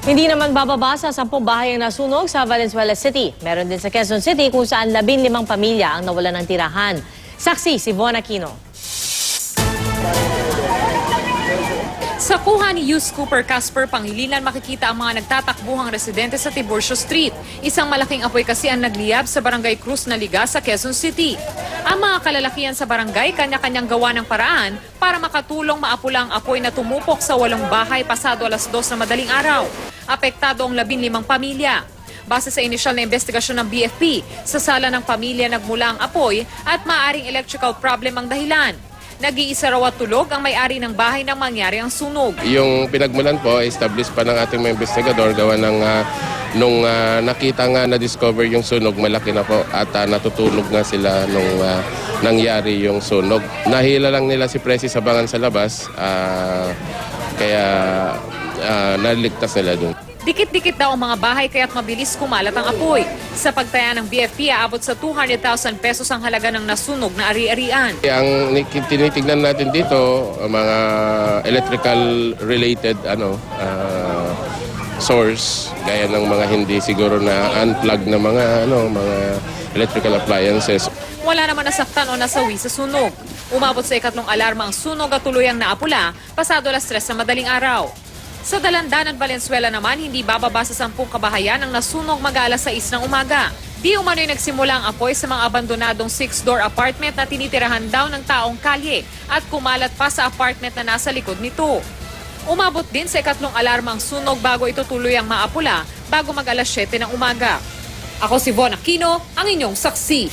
Hindi naman bababa sa 10 bahay ang nasunog sa Valenzuela City. Meron din sa Quezon City kung saan 15 pamilya ang nawalan ng tirahan. Saksi si Von Aquino. Sa kuha ni Yus Cooper Casper Pangilinan, makikita ang mga nagtatakbuhang residente sa Tiburcio Street. Isang malaking apoy kasi ang nagliyab sa Barangay Cruz na Liga sa Quezon City. Ang mga kalalakihan sa barangay kanya-kanyang gawa ng paraan para makatulong maapula ang apoy na tumupok sa 8 bahay pasado 2:00 na madaling araw. Apektado ang 15 pamilya. Base sa inisyal na investigasyon ng BFP, sa sala ng pamilya nagmula ang apoy at maaaring electrical problem ang dahilan. Nag-iisa raw at tulog ang may-ari ng bahay nang mangyari ang sunog. Yung pinagmulan po, established pa ng ating mga investigador gawa ng nung nakita nga na-discover yung sunog, malaki na po at natutulog nga sila nung nangyari yung sunog. Nahila lang nila si Presi sa bangan sa labas, kaya naligtas nila dun. Dikit-dikit daw ang mga bahay kaya't mabilis kumalat ang apoy. Sa pagtaya ng BFP, aabot sa 200,000 pesos ang halaga ng nasunog na ari-arian. Ang tinitignan natin dito, mga electrical related source, gaya ng mga hindi siguro na unplugged na mga electrical appliances. Wala naman nasaktan o nasawi sa sunog. Umabot sa 2nd alarma ang sunog at tuluyang naapula pasado 3:00 na madaling araw. Sa Dalandanan, Valenzuela naman, hindi bababa sa 10 kabahayan ang nasunog mag-alas 6 ng umaga. Di umano'y nagsimula ang apoy sa mga abandonadong 6-door apartment na tinitirahan daw ng taong kalye at kumalat pa sa apartment na nasa likod nito. Umabot din sa 2nd alarma ang sunog bago ito tuluyang maapula bago mag-alas 7 ng umaga. Ako si Von Aquino, ang inyong saksi.